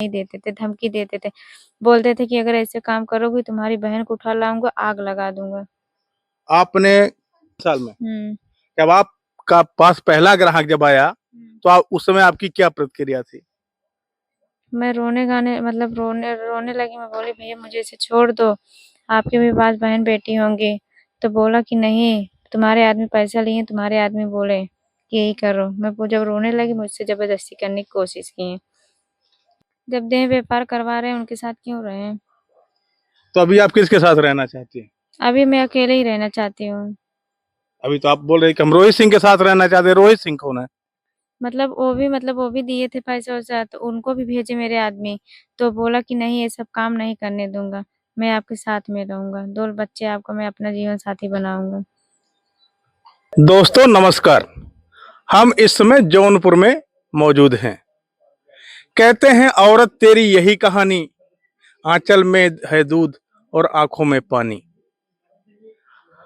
नहीं देते थे, धमकी देते थे, बोलते थे कि अगर ऐसे काम करोगी तुम्हारी बहन को उठा लाऊंगा, आग लगा दूंगा। आपने साल में हम्म। जब आपका पास पहला ग्राहक जब आया तो आप उस समय आपकी क्या प्रतिक्रिया थी? मैं रोने गाने मतलब रोने रोने लगी। मैं बोली भैया मुझे इसे छोड़ दो, आपके भी पास बहन बेटी होंगी। तो बोला कि नहीं, तुम्हारे आदमी पैसा लिए, तुम्हारे आदमी बोले कि यही करो। मैं जब रोने लगी, मुझसे जबरदस्ती करने की कोशिश की। जब देह व्यापार करवा रहे हैं उनके साथ क्यों रहे? तो अभी आप किसके साथ रहना चाहती हैं? अभी मैं अकेले ही रहना चाहती हूँ। अभी तो आप बोल रहे हैं कि हम रोहित सिंह के साथ रहना चाहते हैं। रोहित सिंह कौन है? मतलब वो भी दिए थे पैसे वैसा, तो उनको भी भेजे मेरे आदमी। तो बोला कि नहीं, ये सब काम नहीं करने दूंगा, मैं आपके साथ में रहूंगा, 2 बच्चे आपको मैं अपना जीवन साथी बनाऊंगा। दोस्तों नमस्कार, हम इस समय जौनपुर में मौजूद हैं। कहते हैं औरत तेरी यही कहानी, आंचल में है दूध और आंखों में पानी।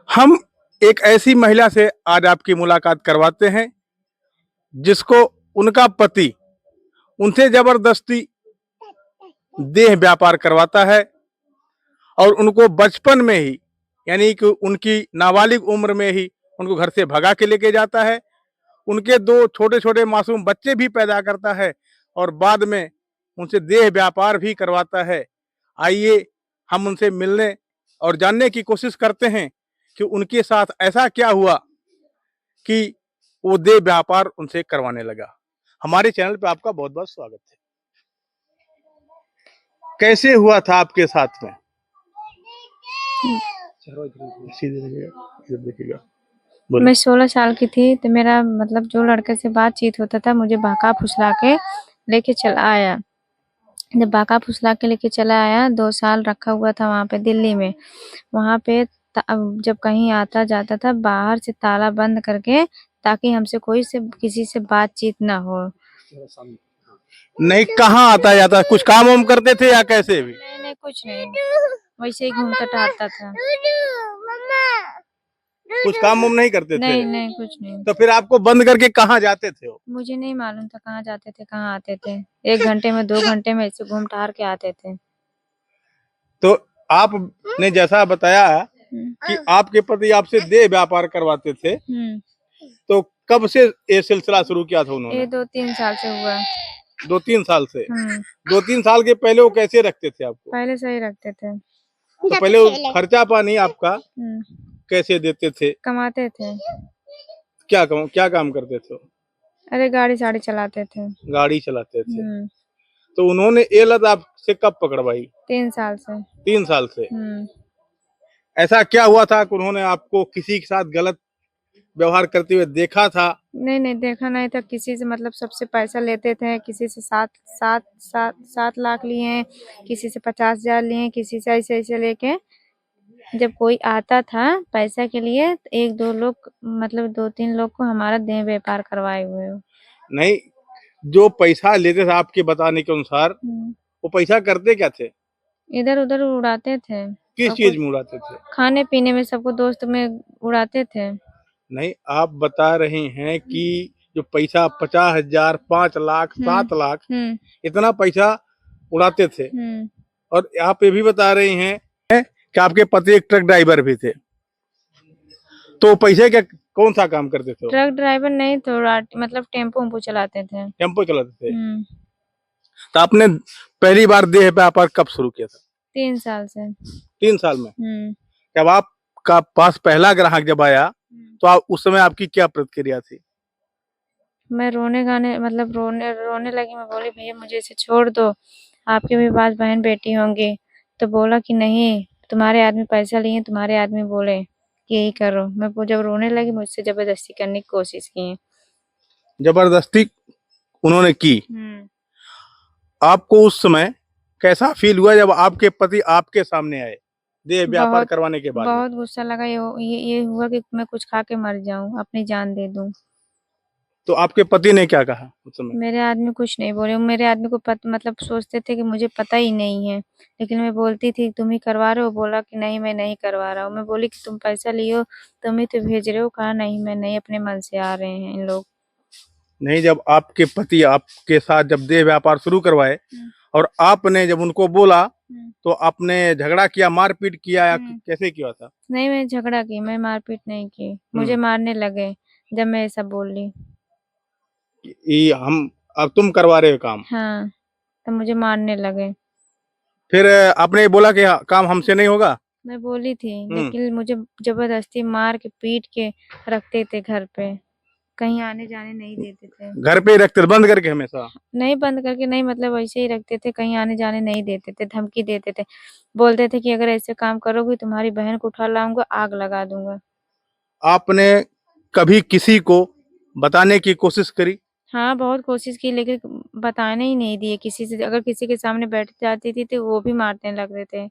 हम एक ऐसी महिला से आज आपकी मुलाकात करवाते हैं जिसको उनका पति उनसे जबरदस्ती देह व्यापार करवाता है और उनको बचपन में ही, यानी कि उनकी नाबालिग उम्र में ही उनको घर से भगा के लेके जाता है। उनके 2 छोटे छोटे मासूम बच्चे भी पैदा करता है और बाद में उनसे देह व्यापार भी करवाता है। आइए हम उनसे मिलने और जानने की कोशिश करते हैं कि उनके साथ ऐसा क्या हुआ कि वो देह व्यापार उनसे करवाने लगा। हमारे चैनल पे आपका बहुत बहुत स्वागत है। कैसे हुआ था आपके साथ में? देखिएगा। मैं 16 साल की थी, तो मेरा मतलब जो लड़के से बातचीत होता था मुझे बहका फुसला के लेके चला आया। जब बहका फुसला के लेके चला आया, 2 साल रखा हुआ था वहाँ पे दिल्ली में। वहाँ पे जब कहीं आता जाता था बाहर से ताला बंद करके, ताकि हमसे किसी से बातचीत ना हो। नहीं, कहाँ आता जाता? कुछ काम वाम करते थे या कैसे भी? नहीं नहीं, कुछ नहीं, वैसे ही घूमता टहलता था। कुछ काम वाम नहीं करते थे? नहीं नहीं, कुछ नहीं। तो फिर आपको बंद करके कहाँ जाते थे वो? मुझे नहीं मालूम था कहाँ जाते थे, कहाँ आते थे। 1 घंटे में 2 घंटे में ऐसे घूम टहल के आते थे। तो आपने जैसा बताया कि आपके पति आपसे देह व्यापार करवाते थे, तो कब से ये सिलसिला शुरू किया था उन्होंने? ये 2-3 साल से हुआ। 2-3 साल से? 2-3 साल के पहले वो कैसे रखते थे आपको? पहले सही रखते थे। तो पहले वो खर्चा पानी आपका कैसे देते थे? कमाते थे। क्या काम करते थे? अरे गाड़ी साड़ी चलाते थे। गाड़ी चलाते थे। तो उन्होंने ये लत आपसे कब पकड़वाई? 3 साल से। 3 साल से? ऐसा क्या हुआ था कि उन्होंने आपको किसी के साथ गलत व्यवहार करते हुए देखा था? नहीं नहीं, देखा नहीं था। किसी से मतलब सबसे पैसा लेते थे, किसी से 7 लाख लिए हैं, किसी से 50,000 लिए हैं, किसी से ऐसे ऐसे लेके। जब कोई आता था पैसा के लिए, तो 1-2 लोग मतलब 2-3 लोग को हमारा देह व्यापार करवाए हुए हो। नहीं, जो पैसा लेते थे आपके बताने के अनुसार, वो पैसा करते क्या थे? इधर उधर उड़ाते थे। किस चीज में उड़ाते थे? खाने पीने में, सबको दोस्त में उड़ाते थे। नहीं, आप बता रहे हैं कि जो पैसा 50,000, 5 लाख, 7 लाख, इतना पैसा उड़ाते थे। और आप ये भी बता रहे हैं कि आपके पति एक ट्रक ड्राइवर भी थे। तो पैसे क्या, कौन सा काम करते थे? ट्रक ड्राइवर नहीं तो मतलब टेम्पो चलाते थे। टेम्पो चलाते थे। तो आपने पहली बार देह व्यापार कब शुरू किया था? 3 साल से। 3 साल में? जब आपका पास पहला ग्राहक जब आया तो उस समय आपकी क्या प्रतिक्रिया थी? मैं रोने गाने मतलब रोने लगी। मैं बोली भैया मुझे इसे छोड़ दो, आपके भी पास बहन बेटी होंगी। तो बोला कि नहीं, तुम्हारे आदमी पैसा लिए, तुम्हारे आदमी बोले कि यही करो। मैं जब रोने लगी, मुझसे जबरदस्ती करने की कोशिश की। जबरदस्ती उन्होंने की? आपको उस समय कैसा फील हुआ जब आपके पति आपके सामने आए देह व्यापार करवाने के बाद? बहुत गुस्सा लगा। ये हुआ कि मैं कुछ खा के मर जाऊं, अपनी जान दे दूं। तो आपके पति ने क्या कहा उस समय? मेरे आदमी कुछ नहीं बोले। मेरे आदमी को मतलब सोचते थे कि मुझे पता ही नहीं है, लेकिन मैं बोलती थी तुम ही करवा रहे हो। बोला कि नहीं मैं नहीं करवा रहा हूँ। मैं बोली कि तुम पैसा लियो, तुम ही तो भेज रहे हो। कहा नहीं मैं नहीं, अपने मन से आ रहे हैं इन लोग। नहीं, जब आपके पति आपके साथ जब देह व्यापार शुरू करवाए और आपने जब उनको बोला हम्म, तो आपने झगड़ा किया, मारपीट किया या हम्म। कैसे किया था? नहीं, मैं झगड़ा की, मैं मारपीट नहीं की, मुझे हम्म। मारने लगे जब मैं ऐसा बोली। ये हम अब तुम करवा रहे हो काम? हाँ, तो मुझे मारने लगे। फिर आपने बोला कि हाँ, काम हमसे नहीं होगा? मैं बोली थी, हम्म। लेकिन मुझे जबरदस्ती मार के पीट के रखते थे घर पे, कहीं आने जाने नहीं देते थे। घर पे ही रखते थे, बंद करके हमेशा? नहीं बंद करके नहीं, मतलब ऐसे ही रखते थे, कहीं आने जाने नहीं देते थे, धमकी देते थे। बोलते थे कि अगर ऐसे काम करोगी तुम्हारी बहन को उठा लाऊंगा, आग लगा दूंगा। आपने कभी किसी को बताने की कोशिश करी? हाँ, बहुत कोशिश की, लेकिन बताने ही नहीं दिए किसी से। अगर किसी के सामने बैठ जाती थी तो वो भी मारने लगते थे।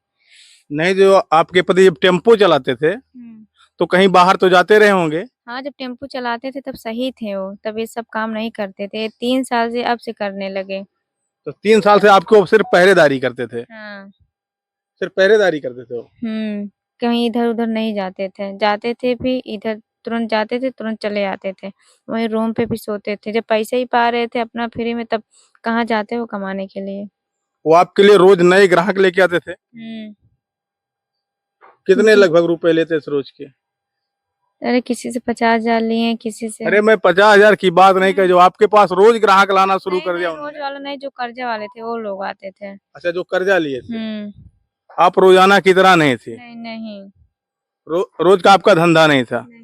नहीं, जो आपके पति जब टेम्पो चलाते थे हम्म। तो कहीं बाहर तो जाते रहे होंगे? हाँ, जब टेम्पो चलाते थे तब सही थे वो, तब ये सब काम नहीं करते थे। 3 साल से अब से करने लगे। तो 3 साल से आपको सिर्फ पहरेदारी करते थे? हाँ। सिर्फ पहरेदारी करते थे वो? कहीं इधर उधर नहीं जाते थे, जाते थे भी इधर तुरंत जाते थे, तुरंत चले आते थे। वहीं रूम पे भी सोते थे, जब पैसे ही पा रहे थे अपना फ्री में, तब कहाँ जाते हो कमाने के लिए। वो आपके लिए रोज नए ग्राहक लेके आते थे? हम्म। कितने जी। लगभग रुपए लेते थे रोज के? अरे किसी से 50,000 लिए, किसी से। अरे मैं 50,000 की बात नहीं कर, हम्म। जो आपके पास रोज ग्राहक लाना शुरू नहीं कर नहीं, दिया रोज उन्होंने? वाला नहीं, जो कर्जे वाले थे वो लोग आते थे। अच्छा, जो कर्जा लिए थे। हम्म। आप रोजाना की तरह नहीं थे? नहीं नहीं। रोज का आपका धंधा नहीं था? नहीं।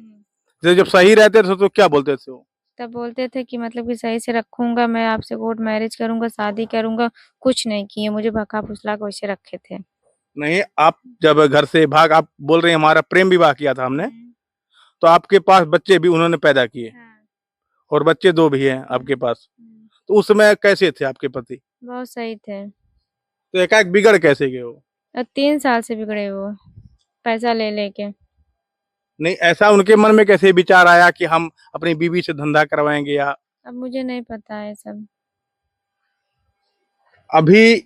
जैसे जब सही रहते थे तो क्या बोलते थे वो? तब बोलते थे कि मतलब कि सही से रखूंगा, मैं आपसे कोर्ट मैरिज करूंगा, शादी करूंगा। कुछ नहीं किए, मुझे भका फुसला के वैसे रखे थे। नहीं, आप जब घर से भाग, आप बोल रहे हैं हमारा प्रेम विवाह किया था हमने, हम्म। तो आपके पास बच्चे भी उन्होंने पैदा किए, हाँ। और बच्चे 2 भी हैं हम्म। आपके पास। हम्म। तो उस समय कैसे थे आपके पति? बहुत सही थे। तो एकाएक बिगड़ कैसे गए वो? और 3 साल से बिगड़े वो, पैसा ले लेके। नहीं, ऐसा उनके मन में कैसे विचार आया कि हम अपनी बीवी से धंधा करवाएंगे? या अब मुझे नहीं पता है सब। अभी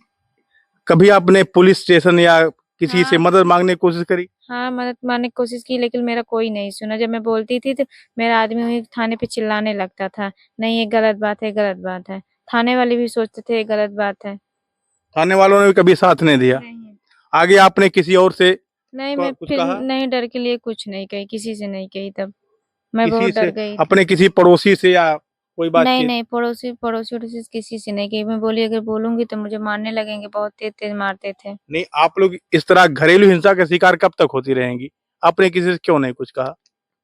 कभी आपने पुलिस स्टेशन या किसी से हाँ। मदद मांगने की कोशिश करी? हाँ, मदद मांगने की कोशिश की, लेकिन मेरा कोई नहीं सुना। जब मैं बोलती थी तो मेरा आदमी वही थाने पे चिल्लाने लगता था, नहीं ये गलत बात है, गलत बात है। थाने वाले भी सोचते थे ये गलत बात है। थाने वालों ने भी कभी साथ नहीं दिया? नहीं। आगे आपने किसी और से नहीं, मैं कुछ फिर कहा? नहीं, डर के लिए कुछ नहीं कही, किसी से नहीं कही तब। मैं किसी बहुत डर से, गई थी। अपने किसी पड़ोसी से या कोई नहीं बातचीत? नहीं, पड़ोसी पड़ोसी उड़ोसी से किसी से नहीं कही। मैं बोली अगर बोलूंगी तो मुझे मारने लगेंगे, बहुत तेज तेज मारते थे। नहीं, आप लोग इस तरह घरेलू हिंसा के शिकार कब तक होती रहेंगी? आपने किसी से क्यों नहीं कुछ कहा?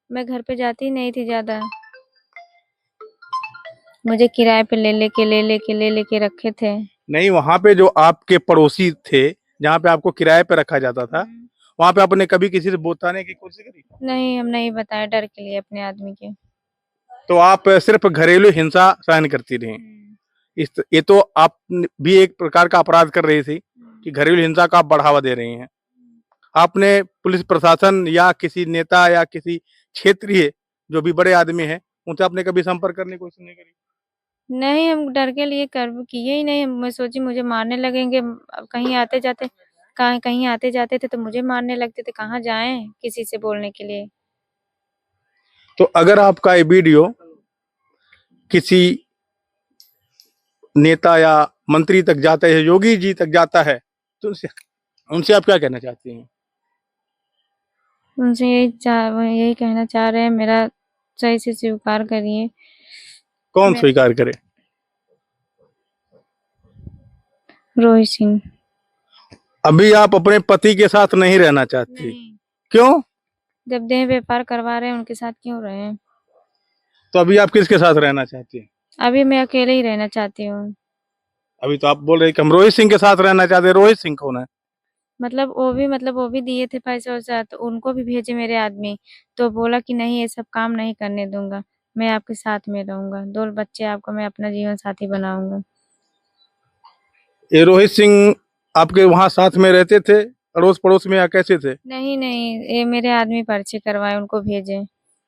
मैं घर पे जाती ही नहीं थी ज्यादा, मुझे किराए पे ले लेके रखे थे। नहीं, वहां पे जो आपके पड़ोसी थे, जहाँ पे आपको किराए पे रखा जाता था, हम्म। वहां पे आपने कभी किसी से बताने की कोशिश करी? नहीं, हम नहीं बताए, डर के लिए अपने आदमी के। तो आप सिर्फ घरेलू हिंसा सहन करती रही? हम्म। इस ये तो आप भी एक प्रकार का अपराध कर रही थी कि घरेलू हिंसा का आप बढ़ावा दे रही हैं। आपने पुलिस प्रशासन या किसी नेता या किसी क्षेत्रीय जो भी बड़े आदमी हैं, उनसे आपने कभी संपर्क करने की कोशिश नहीं करी? नहीं, हम डर के लिए कर किए ही नहीं। मैं सोची मुझे मारने लगेंगे। अब कहीं आते जाते, कहीं कहीं आते जाते थे तो मुझे मारने लगते थे, कहाँ जाएं किसी से बोलने के लिए। तो अगर आपका ये वीडियो किसी नेता या मंत्री तक जाता है, योगी जी तक जाता है, तो उनसे उनसे आप क्या कहना चाहती हैं? उनसे यही कहना चाह रहे हैं, मेरा सही से स्वीकार करिए। कौन मैं स्वीकार करे? रोहित सिंह। अभी आप अपने पति के साथ नहीं रहना चाहती? नहीं, क्यों? जब देह व्यापार करवा रहे हैं उनके साथ क्यों रहे हैं। तो अभी आप किसके साथ रहना चाहती हैं? अभी मैं अकेले ही रहना चाहती हूँ। अभी तो आप बोल रहे हैं कि हम रोहित सिंह के साथ रहना चाहते हैं। रोहित सिंह कौन है? मतलब वो भी दिए थे पैसे वैसा, तो उनको भी भेजे मेरे आदमी। तो बोला कि नहीं, ये सब काम नहीं करने दूंगा, मैं आपके साथ में रहूंगा, 2 बच्चे आपको मैं अपना जीवन साथी बनाऊंगा। ये रोहित सिंह आपके वहां साथ में रहते थे, अड़ोस पड़ोस में, या कैसे थे? नहीं नहीं, ये मेरे आदमी पर्चे करवाए, उनको भेजे।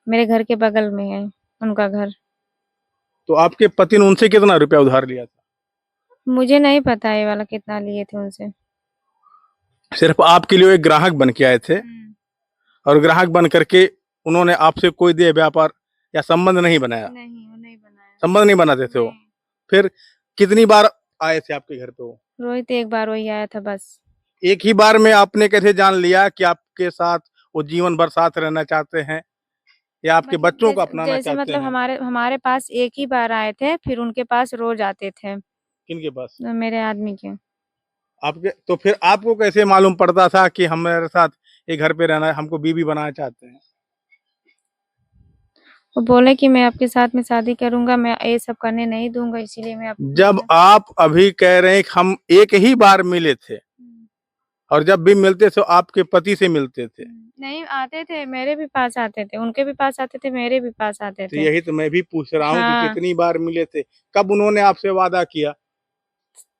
मेरे घर के बगल में है उनका घर। तो आपके पति ने उनसे कितना रुपया उधार लिया था? मुझे नहीं पता ये वाला कितना लिए थे उनसे। सिर्फ आपके लिए वो एक ग्राहक बन के आए थे, हम्म। और ग्राहक बन करके उन्होंने आपसे कोई देह व्यापार या संबंध नहीं बनाया? नहीं, वो नहीं बनाया। संबंध नहीं बनाते थे वो? नहीं। फिर कितनी बार आए थे आपके घर पे वो? रोहित एक बार वही आया था बस। एक ही बार में आपने कैसे जान लिया कि आपके साथ वो जीवन भर साथ रहना चाहते हैं या आपके मतलब बच्चों को अपनाना जैसे चाहते मतलब हैं? हमारे हमारे पास एक ही बार आए थे, फिर उनके पास रोज आते थे, किनके पास? मेरे आदमी के। आपके तो फिर आपको कैसे मालूम पड़ता था कि हमारे साथ ये घर पे रहना है, हमको बीवी बनाना चाहते हैं? वो बोले कि मैं आपके साथ में शादी करूंगा, मैं ये सब करने नहीं दूंगा, इसीलिए मैं जब आप अभी कह रहे हैं कि हम एक ही बार मिले थे और जब भी मिलते थे आपके पति से मिलते थे, नहीं आते थे, मेरे भी पास आते थे, उनके भी पास आते थे, मेरे भी पास आते तो थे। यही तो मैं भी पूछ रहा हूँ कि हाँ, कितनी बार मिले थे? कब उन्होंने आपसे वादा किया?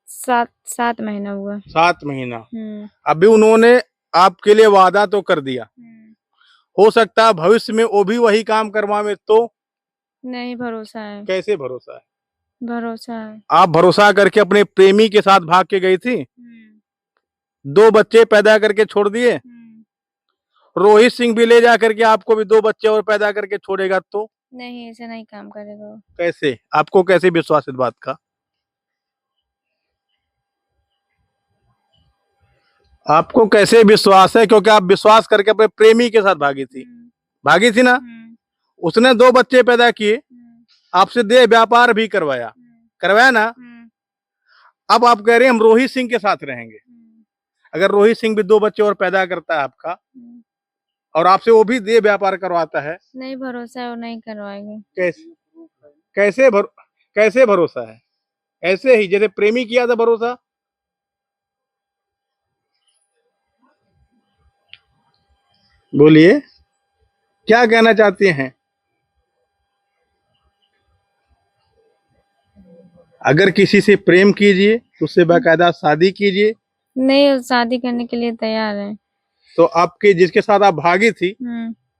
7 महीना हुआ। 7 महीना। हम्म। अभी उन्होंने आपके लिए वादा तो कर दिया, हो सकता है भविष्य में वो भी वही काम करवावे, तो नहीं भरोसा है, कैसे भरोसा है? भरोसा है। आप भरोसा करके अपने प्रेमी के साथ भाग के गई थी, 2 बच्चे पैदा करके छोड़ दिए, रोहित सिंह भी ले जा करके आपको भी 2 बच्चे और पैदा करके छोड़ेगा, तो नहीं ऐसे नहीं काम करेगा वो। कैसे? आपको कैसे विश्वास इस बात का? आपको कैसे विश्वास है? क्योंकि आप विश्वास करके अपने प्रेमी के साथ भागी थी ना? उसने 2 बच्चे पैदा किए, आपसे देह व्यापार भी करवाया, करवाया ना? अब आप कह रहे हैं हम रोहित सिंह के साथ रहेंगे। अगर रोहित सिंह भी 2 बच्चे और पैदा करता है आपका और आपसे वो भी देह व्यापार करवाता है, नहीं भरोसा है, वो नहीं करवाएंगे। कैसे? कैसे कैसे भरोसा है? ऐसे ही जैसे प्रेमी किया था भरोसा। बोलिए, क्या कहना चाहती हैं? अगर किसी से प्रेम कीजिए तो उससे बाकायदा शादी कीजिए। नहीं, वो शादी करने के लिए तैयार है। तो आपके जिसके साथ आप भागी थी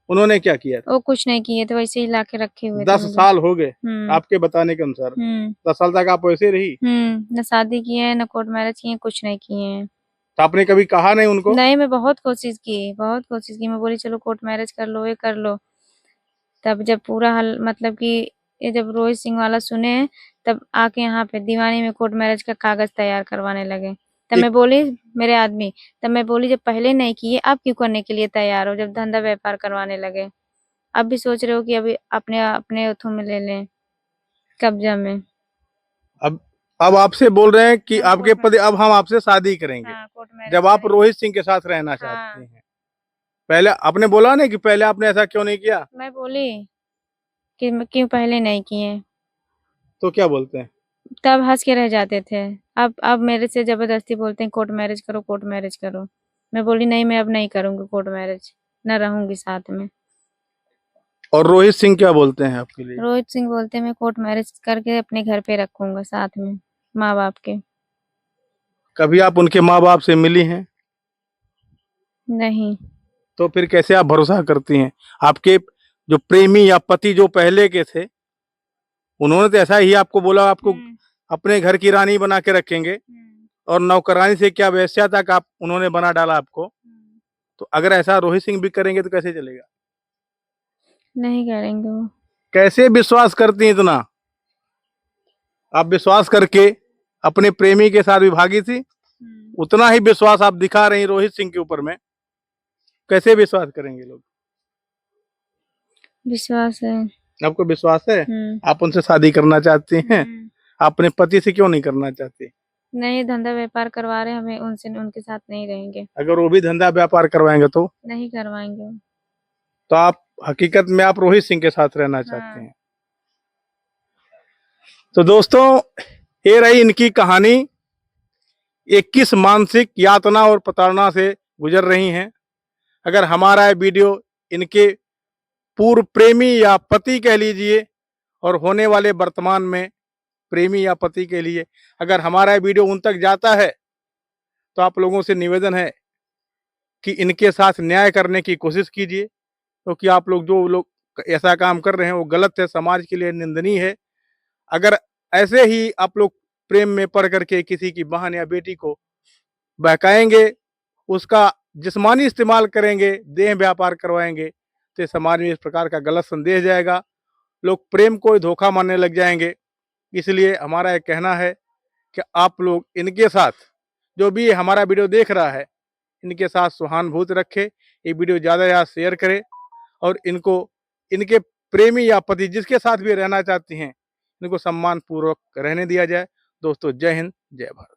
उन्होंने क्या किया था? वो कुछ नहीं किए थे, वैसे ही लाके रखे हुए थे 10 साल हो गए मुझे। आपके बताने के अनुसार। 10 साल तक आप वैसे रही, न शादी किए हैं, न कोर्ट मैरिज किए हैं, कुछ नहीं किए हैं। तो आपने कभी कहा नहीं उनको? नहीं, मैं बहुत कोशिश की, बहुत कोशिश की, मैं बोली चलो कोर्ट मैरिज कर लो, ये कर लो। तब जब पूरा हल मतलब कि ये जब रोहित सिंह वाला सुने, तब आके यहाँ पे दीवानी में कोर्ट मैरिज का कागज तैयार करवाने लगे। तब एक मैं बोली, मेरे आदमी, तब मैं बोली जब पहले नहीं किए अब क्यों करने के लिए तैयार हो, जब धंधा व्यापार करवाने लगे। अब भी सोच रहे हो कि अभी अपने अपने उथों में ले लें, कब्जा में। अब अब आपसे बोल रहे हैं कि हम आपके कोर्ट पति अब हम आपसे शादी करेंगे। हाँ, कोर्ट मैरिज जब आप करेंगे। रोहित सिंह के साथ रहना हाँ। चाहते हैं, पहले आपने बोला नहीं कि पहले आपने ऐसा क्यों नहीं किया? मैं बोली कि क्यों पहले नहीं किए, तो क्या बोलते हैं? तब हंस के रह जाते थे। अब मेरे से जबरदस्ती बोलते हैं कोर्ट मैरिज करो, कोर्ट मैरिज करो। मैं बोली नहीं, मैं अब नहीं करूंगी कोर्ट मैरिज, न रहूंगी साथ में। और रोहित सिंह क्या बोलते हैं आपके लिए? रोहित सिंह बोलते हैं मैं कोर्ट मैरिज करके अपने घर पे रखूंगा साथ में माँ बाप के। कभी आप उनके माँ बाप से मिली हैं? नहीं। तो फिर कैसे आप भरोसा करती हैं? आपके जो प्रेमी या पति जो पहले के थे उन्होंने तो ऐसा ही आपको बोला, आपको अपने घर की रानी बना के रखेंगे, और नौकरानी से क्या वेश्या तक आप उन्होंने बना डाला आपको। तो अगर ऐसा रोहित सिंह भी करेंगे तो कैसे चलेगा? नहीं करेंगे वो। कैसे विश्वास करती हैं इतना? आप विश्वास करके अपने प्रेमी के साथ भी भागी थी, उतना ही विश्वास आप दिखा रही रोहित सिंह के ऊपर में। कैसे विश्वास करेंगे लोग? विश्वास है। आपको विश्वास है? आप उनसे शादी करना चाहती हैं? आप अपने पति से क्यों नहीं करना चाहती? नहीं, धंधा व्यापार करवा रहे, हमें उनसे उनके साथ नहीं रहेंगे। अगर वो भी धंधा व्यापार करवाएंगे तो नहीं करवाएंगे। तो आप हकीकत में आप रोहित सिंह के साथ रहना चाहते हैं। तो दोस्तों, ये रही इनकी कहानी। 21 मानसिक यातना और प्रताड़ना से गुजर रही हैं। अगर हमारा ये वीडियो इनके पूर्व प्रेमी या पति कह लीजिए और होने वाले वर्तमान में प्रेमी या पति के लिए अगर हमारा ये वीडियो उन तक जाता है तो आप लोगों से निवेदन है कि इनके साथ न्याय करने की कोशिश कीजिए, क्योंकि आप लोग जो लोग ऐसा काम कर रहे हैं वो गलत है, समाज के लिए निंदनीय है। अगर ऐसे ही आप लोग प्रेम में पड़ करके किसी की बहन या बेटी को बहकाएंगे, उसका जिस्मानी इस्तेमाल करेंगे, देह व्यापार करवाएंगे, तो समाज में इस प्रकार का गलत संदेश जाएगा, लोग प्रेम को धोखा मानने लग जाएंगे। इसलिए हमारा यह कहना है कि आप लोग इनके साथ जो भी हमारा वीडियो देख रहा है इनके साथ सहानुभूति रखे, ये वीडियो ज़्यादा से ज़्यादा शेयर करे और इनको इनके प्रेमी या पति जिसके साथ भी रहना चाहती हैं इनको सम्मान पूर्वक रहने दिया जाए। दोस्तों जय हिंद, जय भारत।